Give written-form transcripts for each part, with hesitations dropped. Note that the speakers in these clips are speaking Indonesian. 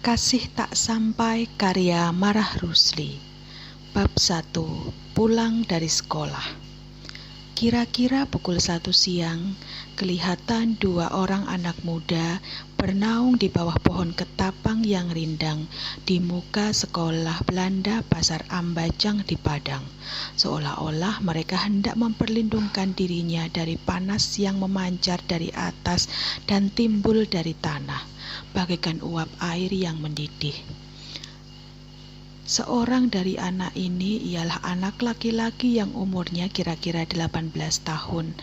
Kasih Tak Sampai karya Marah Rusli. Bab 1. Pulang dari sekolah. Kira-kira pukul 1 siang, kelihatan 2 orang anak muda bernaung di bawah pohon ketapang yang rindang di muka sekolah Belanda Pasar Ambajang di Padang, seolah-olah mereka hendak memperlindungkan dirinya dari panas yang memancar dari atas dan timbul dari tanah, bagaikan uap air yang mendidih. Seorang dari anak ini ialah anak laki-laki yang umurnya kira-kira 18 tahun.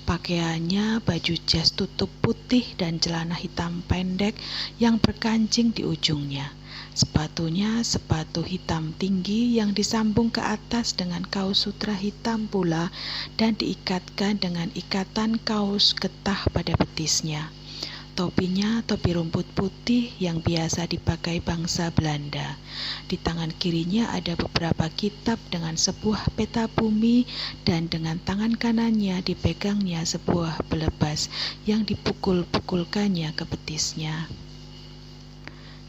Pakaiannya baju jas tutup putih dan celana hitam pendek yang berkancing di ujungnya. Sepatunya sepatu hitam tinggi yang disambung ke atas dengan kaos sutra hitam pula dan diikatkan dengan ikatan kaos getah pada betisnya. Topinya topi rumput putih yang biasa dipakai bangsa Belanda. Di tangan kirinya ada beberapa kitab dengan sebuah peta bumi dan dengan tangan kanannya dipegangnya sebuah belebas yang dipukul-pukulkannya ke betisnya.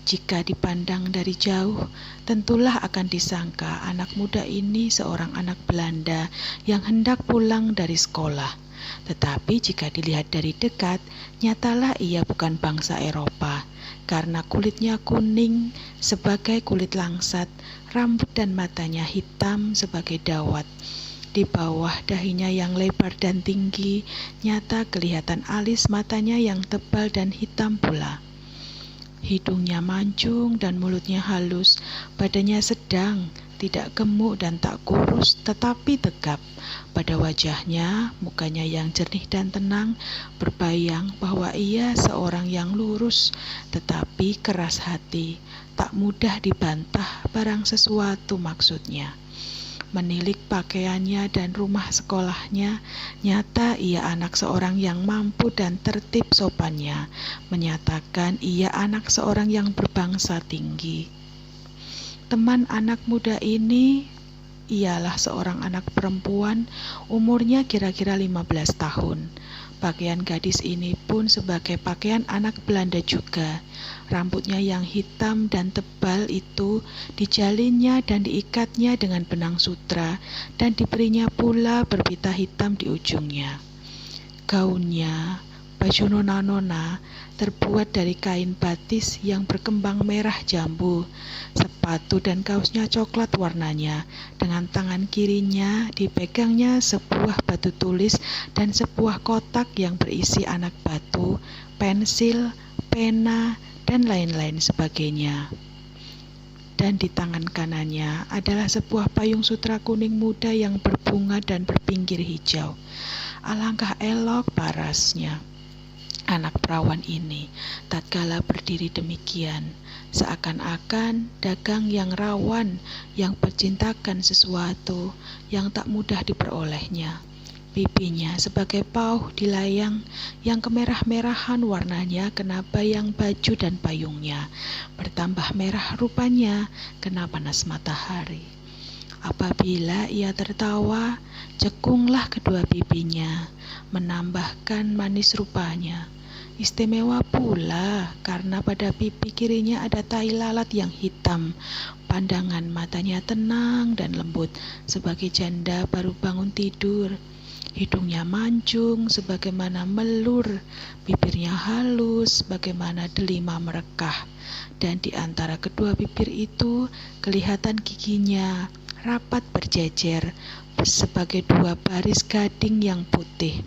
Jika dipandang dari jauh, tentulah akan disangka anak muda ini seorang anak Belanda yang hendak pulang dari sekolah. Tetapi jika dilihat dari dekat, nyatalah ia bukan bangsa Eropa, karena kulitnya kuning sebagai kulit langsat, rambut dan matanya hitam sebagai dawat. Di bawah dahinya yang lebar dan tinggi, nyata kelihatan alis matanya yang tebal dan hitam pula. Hidungnya mancung dan mulutnya halus, badannya sedang, tidak gemuk dan tak kurus, tetapi tegap. Pada wajahnya, mukanya yang jernih dan tenang, berbayang bahwa ia seorang yang lurus, tetapi keras hati, tak mudah dibantah barang sesuatu maksudnya. Menilik pakaiannya dan rumah sekolahnya, nyata ia anak seorang yang mampu dan tertib sopannya, menyatakan ia anak seorang yang berbangsa tinggi. Teman anak muda ini ialah seorang anak perempuan, umurnya kira-kira 15 tahun. Pakaian gadis ini pun sebagai pakaian anak Belanda juga. Rambutnya yang hitam dan tebal itu dijalinnya dan diikatnya dengan benang sutra dan diberinya pula berpita hitam di ujungnya. Gaunnya, baju nona-nona, terbuat dari kain batis yang berkembang merah jambu. Sepatu dan kaosnya coklat warnanya. Dengan tangan kirinya dipegangnya sebuah batu tulis dan sebuah kotak yang berisi anak batu, pensil, pena, dan lain-lain sebagainya. Dan di tangan kanannya adalah sebuah payung sutra kuning muda yang berbunga dan berpinggir hijau. Alangkah elok parasnya anak perawan ini tatkala berdiri demikian, seakan-akan dagang yang rawan yang percintakan sesuatu yang tak mudah diperolehnya. Pipinya sebagai pauh dilayang yang kemerah-merahan warnanya kena bayang baju dan payungnya, bertambah merah rupanya kena panas matahari. Apabila ia tertawa, cekunglah kedua pipinya, menambahkan manis rupanya. Istimewa pula karena pada pipi kirinya ada tai lalat yang hitam. Pandangan matanya tenang dan lembut sebagai janda baru bangun tidur. Hidungnya mancung sebagaimana melur, bibirnya halus bagaimana delima merekah. Dan di antara kedua bibir itu kelihatan giginya rapat berjejer sebagai 2 baris gading yang putih.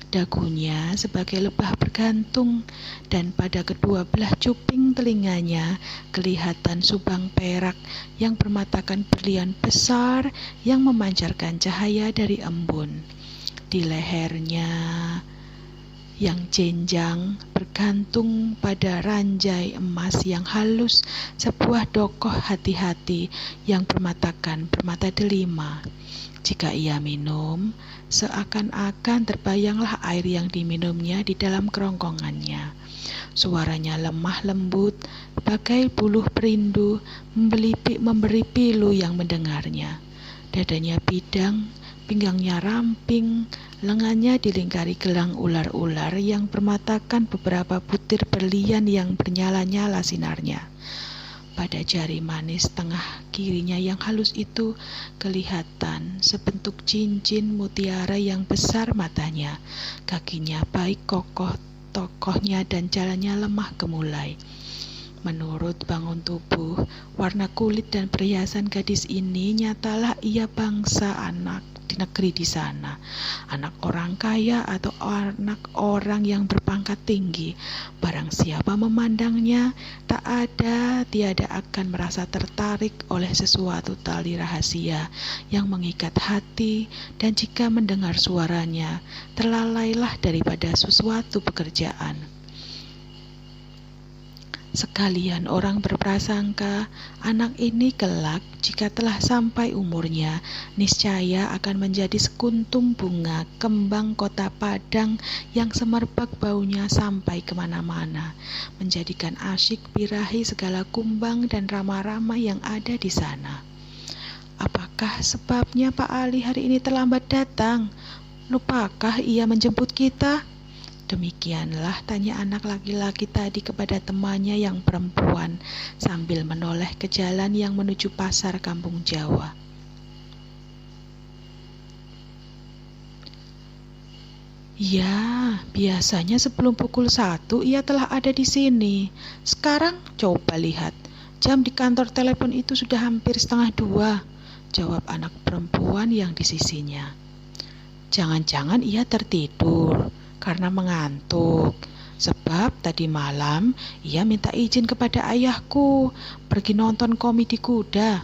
Dagunya sebagai lebah bergantung, dan pada kedua belah cuping telinganya kelihatan subang perak yang bermatakan berlian besar yang memancarkan cahaya dari embun. Di lehernya yang jenjang bergantung pada ranjai emas yang halus sebuah dokoh hati-hati yang bermatakan permata delima. Jika ia minum, seakan-akan terbayanglah air yang diminumnya di dalam kerongkongannya. Suaranya lemah lembut, bagai buluh perindu memberi pilu yang mendengarnya. Dadanya bidang, pinggangnya ramping, Lengannya dilingkari gelang ular-ular yang bermatakan beberapa butir berlian yang bernyala-nyala sinarnya. Pada jari manis tengah kirinya yang halus itu kelihatan sebentuk cincin mutiara yang besar matanya. Kakinya baik kokohnya dan jalannya lemah gemulai. Menurut bangun tubuh, warna kulit dan perhiasan gadis ini nyatalah ia bangsa anak di negeri di sana, anak orang kaya atau anak orang yang berpangkat tinggi. Barang siapa memandangnya, tiada akan merasa tertarik oleh sesuatu tali rahasia yang mengikat hati, dan jika mendengar suaranya, terlalailah daripada sesuatu pekerjaan. Sekalian orang berprasangka anak ini kelak jika telah sampai umurnya niscaya akan menjadi sekuntum bunga kembang kota Padang yang semerbak baunya sampai kemana-mana, menjadikan asyik birahi segala kumbang dan rama-rama yang ada di sana. Apakah sebabnya Pak Ali hari ini terlambat datang? Lupakah ia menjemput kita? Demikianlah tanya anak laki-laki tadi kepada temannya yang perempuan sambil menoleh ke jalan yang menuju pasar kampung Jawa. Ya, biasanya sebelum pukul 1 ia telah ada di sini. Sekarang coba lihat, jam di kantor telepon itu sudah hampir 1:30, jawab anak perempuan yang di sisinya. Jangan-jangan ia tertidur karena mengantuk, sebab tadi malam ia minta izin kepada ayahku pergi nonton komedi kuda.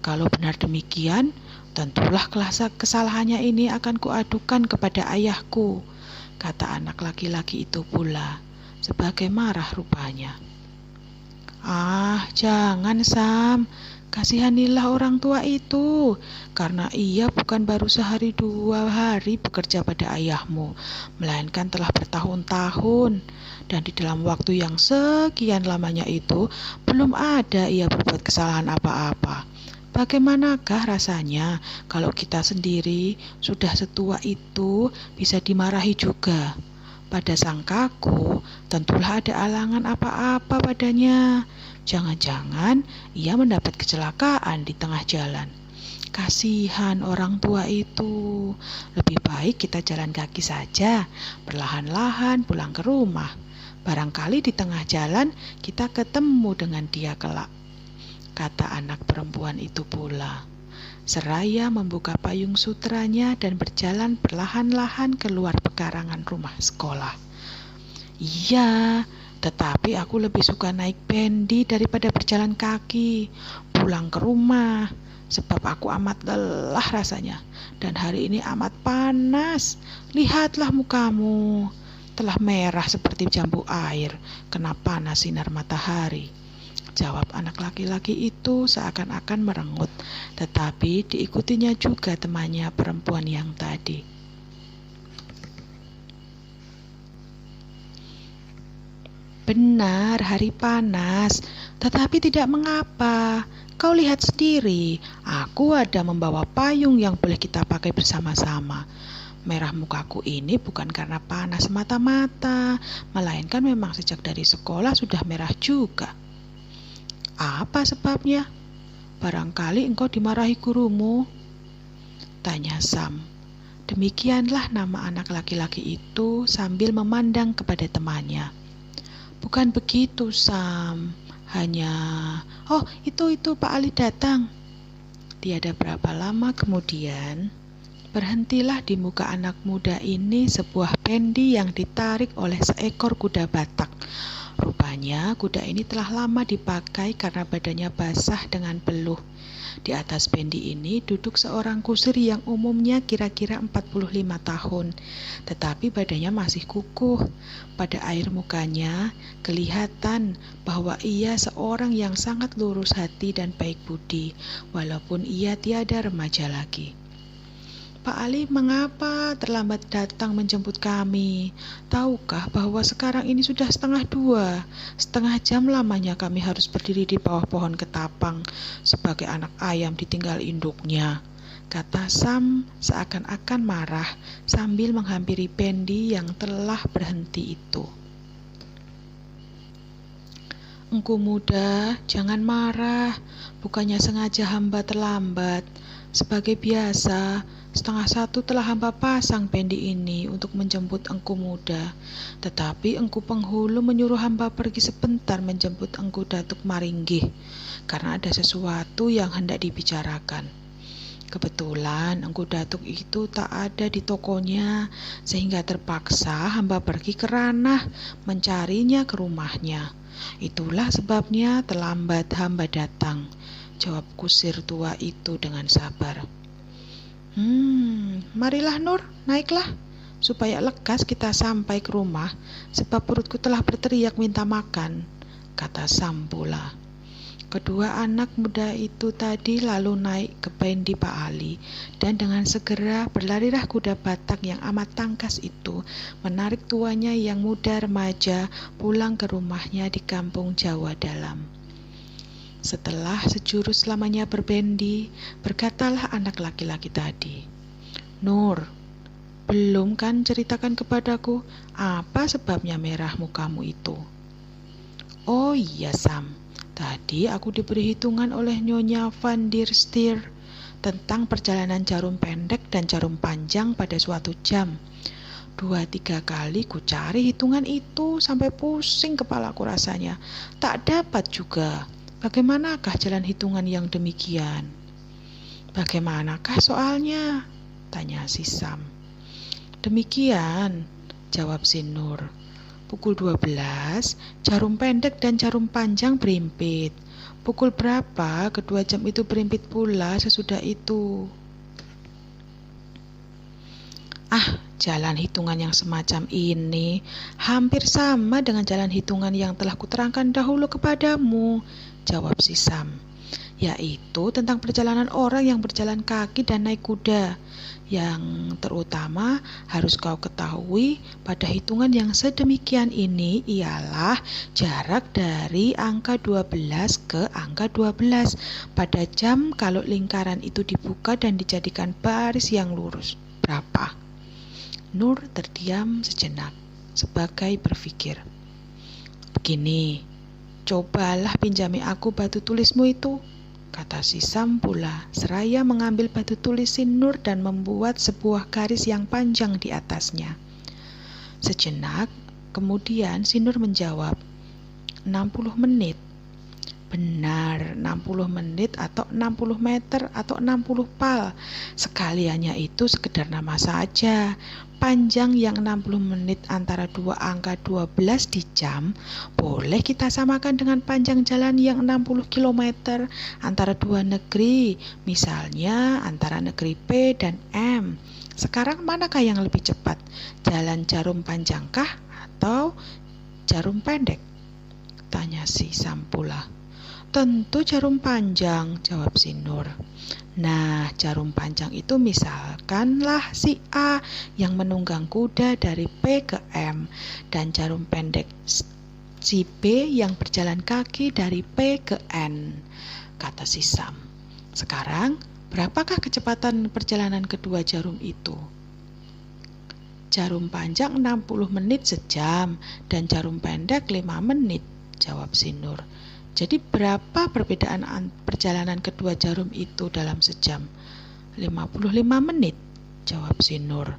Kalau benar demikian, tentulah kesalahannya ini akan kuadukan kepada ayahku, kata anak laki-laki itu pula, sebagai marah rupanya. Ah, jangan Sam, kasihanilah orang tua itu, karena ia bukan baru 1-2 hari bekerja pada ayahmu, melainkan telah bertahun-tahun, dan di dalam waktu yang sekian lamanya itu belum ada ia berbuat kesalahan apa-apa. Bagaimanakah rasanya kalau kita sendiri sudah setua itu bisa dimarahi juga? Pada sangkaku, tentulah ada alangan apa-apa padanya. Jangan-jangan ia mendapat kecelakaan di tengah jalan. Kasihan orang tua itu. Lebih baik kita jalan kaki saja, perlahan-lahan pulang ke rumah. Barangkali di tengah jalan kita ketemu dengan dia kelak, kata anak perempuan itu pula. Seraya membuka payung sutranya dan berjalan perlahan-lahan keluar pekarangan rumah sekolah. Iya, tetapi aku lebih suka naik bendi daripada berjalan kaki pulang ke rumah, sebab aku amat lelah rasanya, dan hari ini amat panas. Lihatlah mukamu, telah merah seperti jambu air kena panas sinar matahari, jawab anak laki-laki itu seakan-akan merengut, tetapi diikutinya juga temannya perempuan yang tadi. Benar, hari panas, tetapi tidak mengapa. Kau lihat sendiri, aku ada membawa payung yang boleh kita pakai bersama-sama. Merah mukaku ini bukan karena panas mata-mata, melainkan memang sejak dari sekolah sudah merah juga. Apa sebabnya? Barangkali engkau dimarahi gurumu, tanya Sam. Demikianlah nama anak laki-laki itu sambil memandang kepada temannya. Bukan begitu, Sam. Hanya, oh itu Pak Ali datang. Tiada berapa lama kemudian, berhentilah di muka anak muda ini sebuah bendi yang ditarik oleh seekor kuda Batak. Rupanya kuda ini telah lama dipakai karena badannya basah dengan peluh. Di atas bendi ini duduk seorang kusir yang umumnya kira-kira 45 tahun, tetapi badannya masih kukuh. Pada air mukanya kelihatan bahwa ia seorang yang sangat lurus hati dan baik budi, walaupun ia tiada remaja lagi. Pak Ali, mengapa terlambat datang menjemput kami? Tahukah bahwa sekarang ini sudah 1:30? 1/2 jam lamanya kami harus berdiri di bawah pohon ketapang sebagai anak ayam ditinggal induknya, kata Sam seakan-akan marah sambil menghampiri Pendi yang telah berhenti itu. Engku muda, jangan marah. Bukannya sengaja hamba terlambat. Sebagai biasa, 12:30 telah hamba pasang Pendi ini untuk menjemput engku muda. Tetapi engku penghulu menyuruh hamba pergi sebentar menjemput engku Datuk Maringgih, karena ada sesuatu yang hendak dibicarakan. Kebetulan engku Datuk itu tak ada di tokonya, sehingga terpaksa hamba pergi ke ranah mencarinya ke rumahnya. Itulah sebabnya terlambat hamba datang, jawab kusir tua itu dengan sabar. Marilah Nur, naiklah, supaya lekas kita sampai ke rumah, sebab perutku telah berteriak minta makan, kata Sam pula. Kedua anak muda itu tadi lalu naik ke Pendi Pak Ali, dan dengan segera berlarilah kuda Batak yang amat tangkas itu menarik tuanya yang muda remaja pulang ke rumahnya di kampung Jawa Dalam. Setelah sejurus lamanya berbendi, berkatalah anak laki-laki tadi, Nur, belum kan ceritakan kepadaku apa sebabnya merah mukamu itu? Oh iya Sam, tadi aku diberi hitungan oleh Nyonya Van der Stier tentang perjalanan jarum pendek dan jarum panjang pada suatu jam. 2-3 kali ku cari hitungan itu sampai pusing kepalaku rasanya. Tak dapat juga. Bagaimanakah jalan hitungan yang demikian? Bagaimanakah soalnya? Tanya si Sam. Demikian, jawab si Nur. Pukul 12, jarum pendek dan jarum panjang berimpit. Pukul berapa kedua jam itu berimpit pula sesudah itu? Jalan hitungan yang semacam ini hampir sama dengan jalan hitungan yang telah kuterangkan dahulu kepadamu, jawab si Sam, yaitu tentang perjalanan orang yang berjalan kaki dan naik kuda. Yang terutama harus kau ketahui pada hitungan yang sedemikian ini ialah jarak dari angka 12 ke angka 12 pada jam kalau lingkaran itu dibuka dan dijadikan baris yang lurus. Berapa? Nur terdiam sejenak sebagai berpikir. Begini, cobalah pinjami aku batu tulismu itu, kata si Sam pula, seraya mengambil batu tulis si Nur dan membuat sebuah garis yang panjang di atasnya. Sejenak, kemudian si Nur menjawab, 60 menit. Benar, 60 menit atau 60 meter atau 60 pal. Sekaliannya itu sekedar nama saja. Panjang yang 60 menit antara dua angka 12 di jam boleh kita samakan dengan panjang jalan yang 60 km antara dua negeri, misalnya antara negeri P dan M. Sekarang manakah yang lebih cepat? Jalan jarum panjangkah atau jarum pendek? Tanya si Sam pula. Tentu jarum panjang, jawab si Nur. Nah, jarum panjang itu misalkanlah si A yang menunggang kuda dari P ke M, dan jarum pendek si B yang berjalan kaki dari P ke N, kata si Sam. Sekarang, berapakah kecepatan perjalanan kedua jarum itu? Jarum panjang 60 menit sejam dan jarum pendek 5 menit, jawab si Nur. Jadi berapa perbedaan perjalanan kedua jarum itu dalam sejam? 55 menit, jawab si Nur.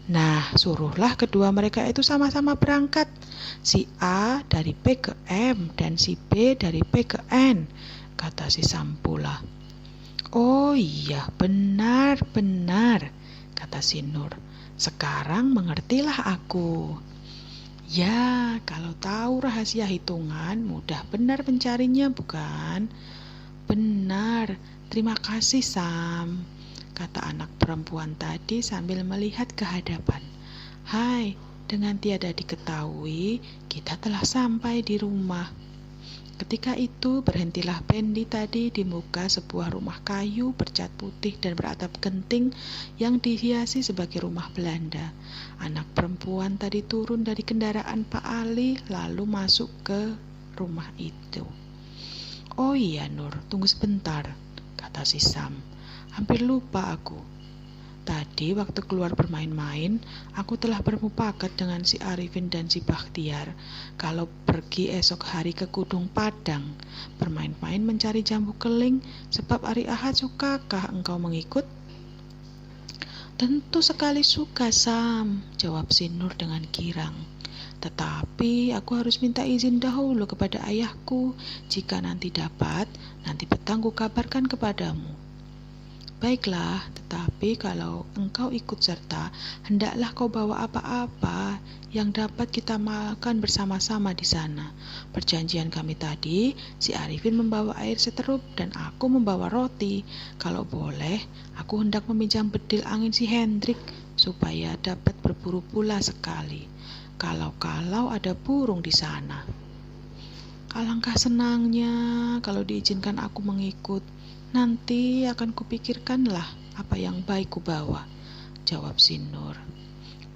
Nah, suruhlah kedua mereka itu sama-sama berangkat. Si A dari P ke M dan si B dari P ke N, kata si Sam pula. Oh iya, benar-benar, kata si Nur. Sekarang mengertilah aku. Ya, kalau tahu rahasia hitungan, mudah benar mencarinya, bukan? Benar, terima kasih Sam, kata anak perempuan tadi sambil melihat ke hadapan. Hai, dengan tiada diketahui, kita telah sampai di rumah. Ketika itu berhentilah Pendi tadi di muka sebuah rumah kayu bercat putih dan beratap genting yang dihiasi sebagai rumah Belanda. Anak perempuan tadi turun dari kendaraan Pak Ali lalu masuk ke rumah itu. Oh iya Nur, tunggu sebentar, kata si Sam. Hampir lupa aku. Tadi waktu keluar bermain-main, aku telah bermufakat dengan si Arifin dan si Bakhtiar kalau pergi esok hari ke Kudung Padang, bermain-main mencari jambu keling, sebab hari Ahad sukakah engkau mengikut? Tentu sekali suka, Sam, jawab si Nur dengan girang. Tetapi aku harus minta izin dahulu kepada ayahku. Jika nanti dapat, nanti petang kukabarkan kepadamu. Baiklah, tetapi kalau engkau ikut serta, hendaklah kau bawa apa-apa yang dapat kita makan bersama-sama di sana. Perjanjian kami tadi, si Arifin membawa air seterup dan aku membawa roti. Kalau boleh, aku hendak meminjam bedil angin si Hendrik supaya dapat berburu pula sekali. Kalau ada burung di sana. Alangkah senangnya kalau diizinkan aku mengikut. Nanti akan kupikirkanlah apa yang baik kubawa, jawab si Nur.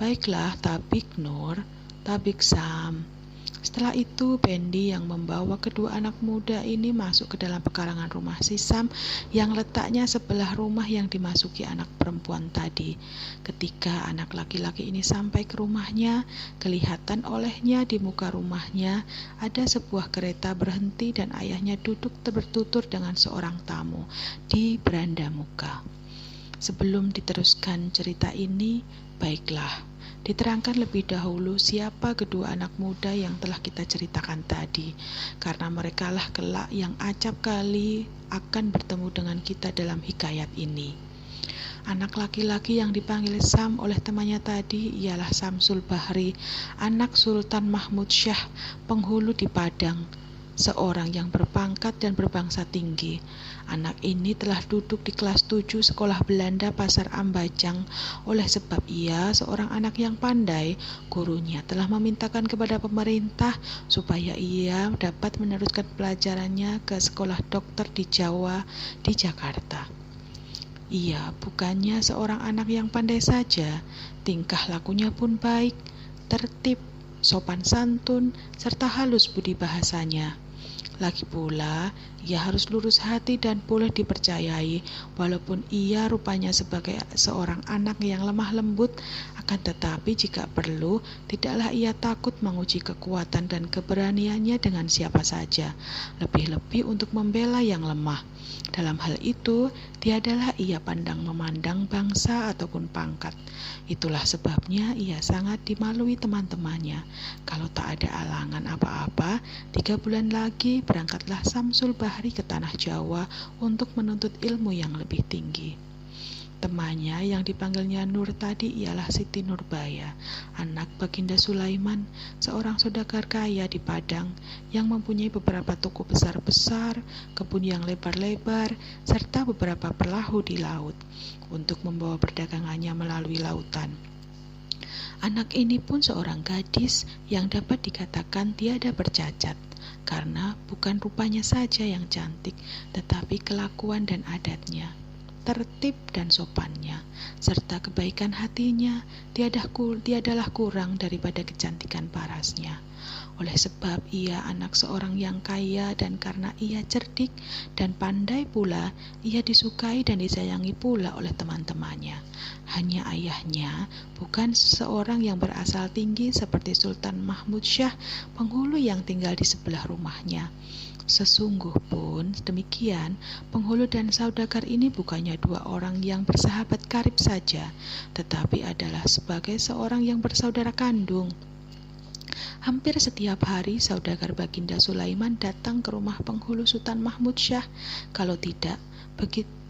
Baiklah, tabik Nur, tabik Sam. Setelah itu Pendi yang membawa kedua anak muda ini masuk ke dalam pekarangan rumah si Sam yang letaknya sebelah rumah yang dimasuki anak perempuan tadi. Ketika anak laki-laki ini sampai ke rumahnya, kelihatan olehnya di muka rumahnya ada sebuah kereta berhenti dan ayahnya duduk bertutur dengan seorang tamu di beranda muka. Sebelum diteruskan cerita ini, baiklah, diterangkan lebih dahulu siapa kedua anak muda yang telah kita ceritakan tadi, karena merekalah kelak yang acap kali akan bertemu dengan kita dalam hikayat ini. Anak laki-laki yang dipanggil Sam oleh temannya tadi ialah Samsul Bahri, anak Sultan Mahmud Syah, penghulu di Padang, seorang yang berpangkat dan berbangsa tinggi. Anak ini telah duduk di kelas 7 sekolah Belanda Pasar Ambajang. Oleh sebab ia seorang anak yang pandai, gurunya telah memintakan kepada pemerintah supaya ia dapat meneruskan pelajarannya ke sekolah dokter di Jawa, di Jakarta. Ia bukannya seorang anak yang pandai saja, tingkah lakunya pun baik, tertib, sopan santun, serta halus budi bahasanya. Lagi pula, ia harus lurus hati dan boleh dipercayai, walaupun ia rupanya sebagai seorang anak yang lemah lembut, akan tetapi jika perlu, tidaklah ia takut menguji kekuatan dan keberaniannya dengan siapa saja, lebih-lebih untuk membela yang lemah. Dalam hal itu, tiadalah ia pandang memandang bangsa ataupun pangkat. Itulah sebabnya ia sangat dimalui teman-temannya. Kalau tak ada alangan apa-apa, 3 bulan lagi berangkatlah Samsul Bahri ke tanah Jawa untuk menuntut ilmu yang lebih tinggi. Temannya yang dipanggilnya Nur tadi ialah Siti Nurbaya, anak Baginda Sulaiman, seorang saudagar kaya di Padang yang mempunyai beberapa toko besar-besar, kebun yang lebar-lebar, serta beberapa perahu di laut untuk membawa perdagangannya melalui lautan. Anak ini pun seorang gadis yang dapat dikatakan tiada bercacat, karena bukan rupanya saja yang cantik, tetapi kelakuan dan adatnya, tertib dan sopannya, serta kebaikan hatinya tiadalah kurang daripada kecantikan parasnya. Oleh sebab ia anak seorang yang kaya dan karena ia cerdik dan pandai pula, ia disukai dan disayangi pula oleh teman-temannya. Hanya ayahnya bukan seseorang yang berasal tinggi seperti Sultan Mahmud Syah, penghulu yang tinggal di sebelah rumahnya. Sesungguh pun demikian, penghulu dan saudagar ini bukannya 2 orang yang bersahabat karib saja, tetapi adalah sebagai seorang yang bersaudara kandung. Hampir setiap hari saudagar Baginda Sulaiman datang ke rumah penghulu Sultan Mahmud Syah. Kalau tidak,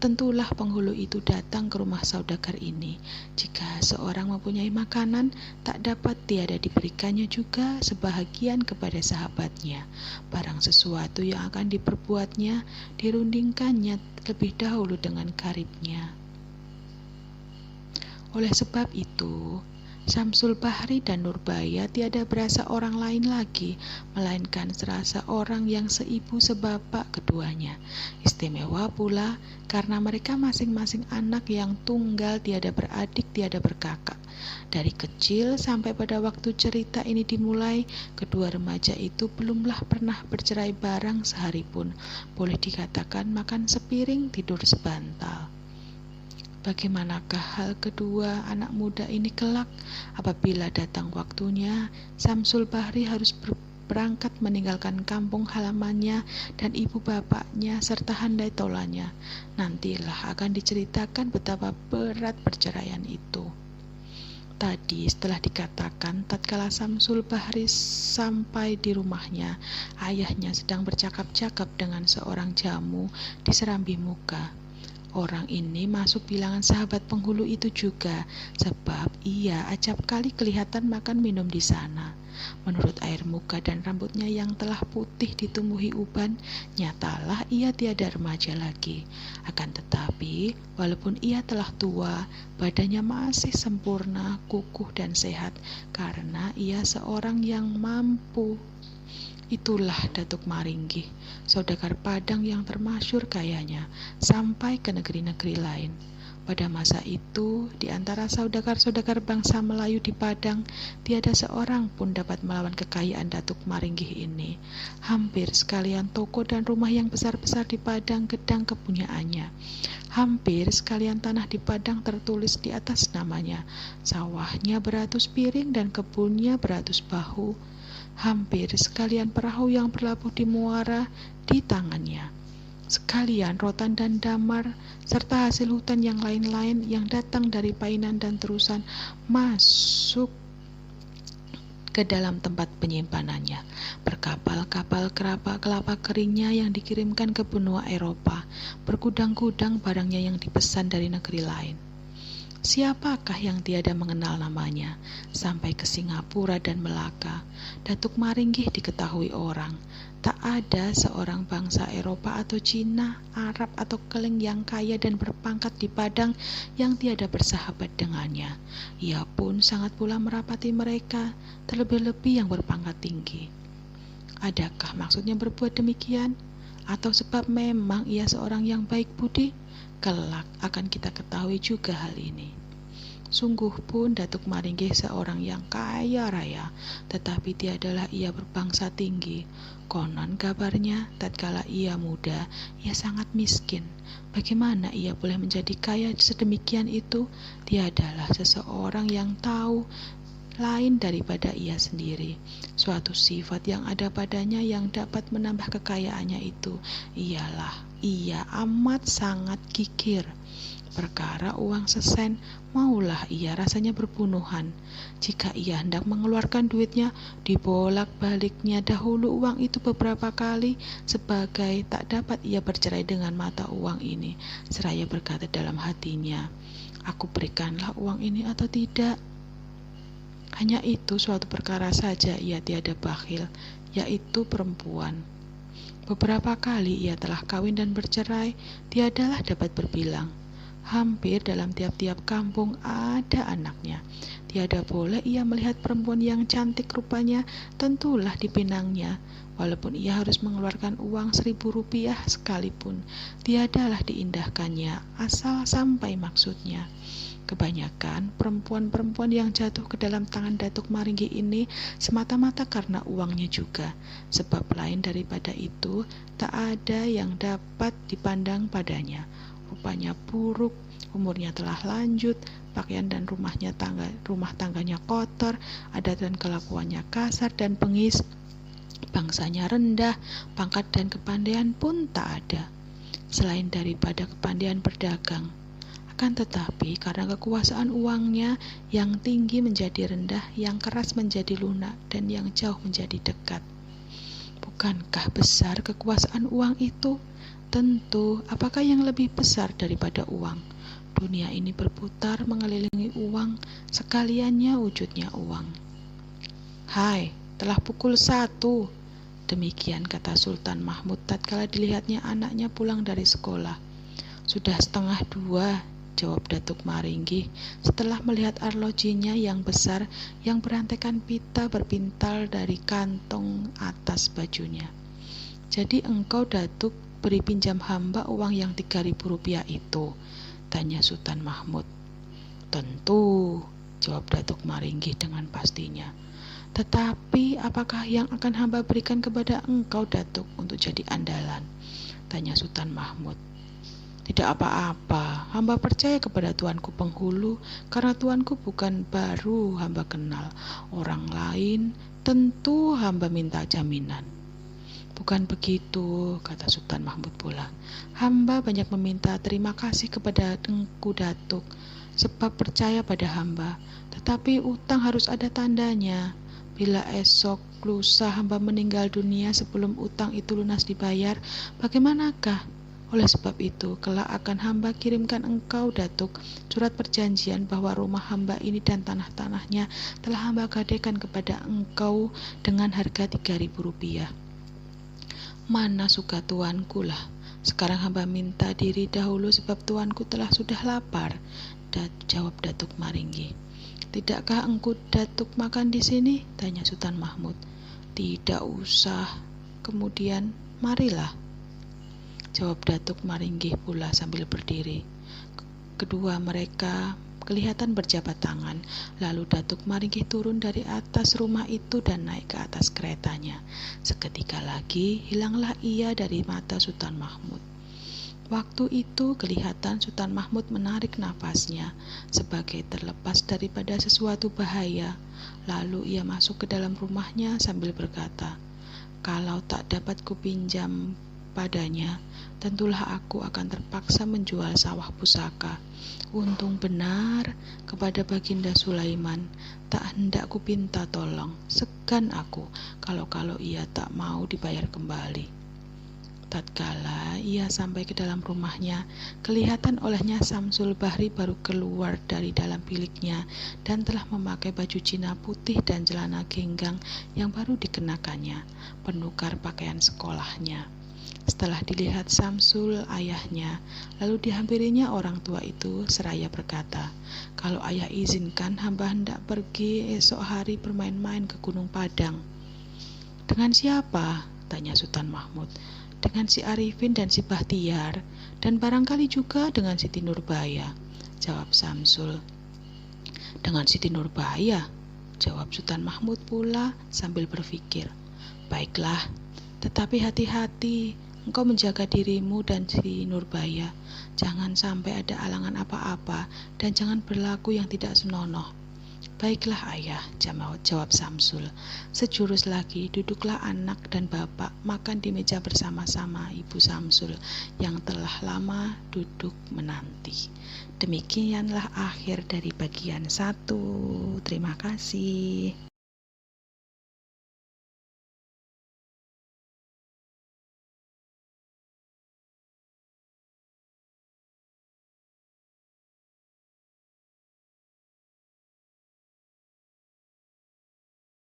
tentulah penghulu itu datang ke rumah saudagar ini. Jika seorang mempunyai makanan, tak dapat tiada diberikannya juga sebahagian kepada sahabatnya. Barang sesuatu yang akan diperbuatnya, dirundingkannya lebih dahulu dengan karibnya. Oleh sebab itu, Samsul Bahri dan Nurbaya tiada berasa orang lain lagi, melainkan serasa orang yang seibu sebapak keduanya. Istimewa pula karena mereka masing-masing anak yang tunggal, tiada beradik, tiada berkakak. Dari kecil sampai pada waktu cerita ini dimulai, kedua remaja itu belumlah pernah bercerai barang sehari pun. Boleh dikatakan makan sepiring, tidur sebantal. Bagaimanakah hal kedua anak muda ini kelak? Apabila datang waktunya, Samsul Bahri harus berangkat meninggalkan kampung halamannya dan ibu bapaknya serta handai tolanya. Nantilah akan diceritakan betapa berat perceraian itu. Tadi setelah dikatakan tatkala Samsul Bahri sampai di rumahnya, ayahnya sedang bercakap-cakap dengan seorang jamu di serambi muka. Orang ini masuk bilangan sahabat penghulu itu juga, sebab ia acap kali kelihatan makan minum di sana. Menurut air muka dan rambutnya yang telah putih ditumbuhi uban, nyatalah ia tiada remaja lagi. Akan tetapi, walaupun ia telah tua, badannya masih sempurna, kukuh dan sehat, karena ia seorang yang mampu. Itulah Datuk Maringgih, saudagar Padang yang termasyhur kayanya, sampai ke negeri-negeri lain. Pada masa itu, di antara saudagar-saudagar bangsa Melayu di Padang, tiada seorang pun dapat melawan kekayaan Datuk Maringgih ini. Hampir sekalian toko dan rumah yang besar-besar di Padang gedang kepunyaannya. Hampir sekalian tanah di Padang tertulis di atas namanya. Sawahnya beratus piring dan kebunnya beratus bahu. Hampir sekalian perahu yang berlabuh di muara di tangannya. Sekalian rotan dan damar, serta hasil hutan yang lain-lain yang datang dari Painan dan Terusan masuk ke dalam tempat penyimpanannya. Berkapal-kapal kelapa keringnya yang dikirimkan ke benua Eropa, bergudang-gudang barangnya yang dipesan dari negeri lain. Siapakah yang tiada mengenal namanya? Sampai ke Singapura dan Melaka, Datuk Maringgih diketahui orang. Tak ada seorang bangsa Eropa atau Cina, Arab atau Keleng yang kaya dan berpangkat di Padang yang tiada bersahabat dengannya. Ia pun sangat pula merapati mereka, terlebih-lebih yang berpangkat tinggi. Adakah maksudnya berbuat demikian? Atau sebab memang ia seorang yang baik budi? Kelak akan kita ketahui juga hal ini. Sungguh pun Datuk Maringgih seorang yang kaya raya, tetapi tiadalah ia berbangsa tinggi. Konon kabarnya, tatkala ia muda, ia sangat miskin. Bagaimana ia boleh menjadi kaya sedemikian itu? Tiadalah seseorang yang tahu lain daripada ia sendiri. Suatu sifat yang ada padanya yang dapat menambah kekayaannya itu ialah ia amat sangat kikir. Perkara uang sesen, maulah ia rasanya berbunuhan. Jika ia hendak mengeluarkan duitnya, dibolak-baliknya dahulu uang itu beberapa kali, sebagai tak dapat ia bercerai dengan mata uang ini. Seraya berkata dalam hatinya, "Aku berikanlah uang ini atau tidak." Hanya itu suatu perkara saja ia tiada bakhil, yaitu perempuan. Beberapa kali ia telah kawin dan bercerai, tiadalah dapat berbilang. Hampir dalam tiap-tiap kampung ada anaknya. Tiada boleh ia melihat perempuan yang cantik rupanya, tentulah dipinangnya. Walaupun ia harus mengeluarkan uang 1.000 rupiah sekalipun, tiadalah diindahkannya, asal sampai maksudnya. Kebanyakan perempuan-perempuan yang jatuh ke dalam tangan Datuk Maringgih ini semata-mata karena uangnya juga. Sebab lain daripada itu, tak ada yang dapat dipandang padanya. Rupanya buruk, umurnya telah lanjut, pakaian dan rumah tangganya kotor, adat dan kelakuannya kasar dan bengis, bangsanya rendah, pangkat dan kepandaian pun tak ada, selain daripada kepandaian berdagang. Akan tetapi karena kekuasaan uangnya yang tinggi menjadi rendah, yang keras menjadi lunak, dan yang jauh menjadi dekat. Bukankah besar kekuasaan uang itu? Tentu, apakah yang lebih besar daripada uang? Dunia ini berputar mengelilingi uang, sekaliannya wujudnya uang. "Hai, telah pukul 1. Demikian kata Sultan Mahmud tatkala dilihatnya anaknya pulang dari sekolah. "Sudah 1:30, jawab Datuk Maringgih setelah melihat arlojinya yang besar yang berantekan pita berpintal dari kantong atas bajunya. "Jadi engkau, Datuk, beri pinjam hamba uang yang 3.000 rupiah itu?" tanya Sultan Mahmud. "Tentu," jawab Datuk Maringgih dengan pastinya. "Tetapi apakah yang akan hamba berikan kepada engkau, Datuk, untuk jadi andalan?" tanya Sultan Mahmud. Tidak apa-apa, hamba percaya kepada Tuanku penghulu, karena Tuanku bukan baru hamba kenal. Orang lain tentu hamba minta jaminan. Bukan begitu, kata Sultan Mahmud pula. Hamba banyak meminta terima kasih kepada Engku Datuk, sebab percaya pada hamba. Tetapi utang harus ada tandanya. Bila esok lusa hamba meninggal dunia sebelum utang itu lunas dibayar, bagaimanakah? Oleh sebab itu, kelak akan hamba kirimkan engkau, Datuk, surat perjanjian bahwa rumah hamba ini dan tanah-tanahnya telah hamba gadaikan kepada engkau dengan harga Rp3.000. Mana suka tuanku lah. Sekarang hamba minta diri dahulu sebab tuanku telah sudah lapar, jawab Datuk Maringgi. Tidakkah engkau Datuk makan di sini? Tanya Sultan Mahmud. Tidak usah. Kemudian, marilah, jawab Datuk Maringgi pula sambil berdiri. Kedua mereka kelihatan berjabat tangan. Lalu Datuk Maringgi turun dari atas rumah itu dan naik ke atas keretanya. Seketika lagi hilanglah ia dari mata Sultan Mahmud. Waktu itu kelihatan Sultan Mahmud menarik nafasnya sebagai terlepas daripada sesuatu bahaya. Lalu ia masuk ke dalam rumahnya sambil berkata, "Kalau tak dapat kupinjam padanya, tentulah aku akan terpaksa menjual sawah pusaka. Untung benar kepada Baginda Sulaiman, tak hendak kupinta tolong, segan aku kalau ia tak mau dibayar kembali." Tatkala ia sampai ke dalam rumahnya, kelihatan olehnya Samsul Bahri baru keluar dari dalam biliknya dan telah memakai baju Cina putih dan celana genggang yang baru dikenakannya, penukar pakaian sekolahnya. Setelah dilihat Samsul ayahnya, lalu dihampirinya orang tua itu seraya berkata, "Kalau ayah izinkan, hamba hendak pergi esok hari bermain-main ke Gunung Padang." "Dengan siapa?" tanya Sultan Mahmud. "Dengan si Arifin dan si Bahtiar, dan barangkali juga dengan Siti Nurbaya," jawab Samsul. "Dengan Siti Nurbaya?" jawab Sultan Mahmud pula sambil berpikir. "Baiklah, tetapi hati-hati, engkau menjaga dirimu dan si Nurbaya. Jangan sampai ada alangan apa-apa dan jangan berlaku yang tidak senonoh." "Baiklah ayah," jawab Samsul. Sejurus lagi duduklah anak dan bapak makan di meja bersama-sama Ibu Samsul yang telah lama duduk menanti. Demikianlah akhir dari bagian 1. Terima kasih.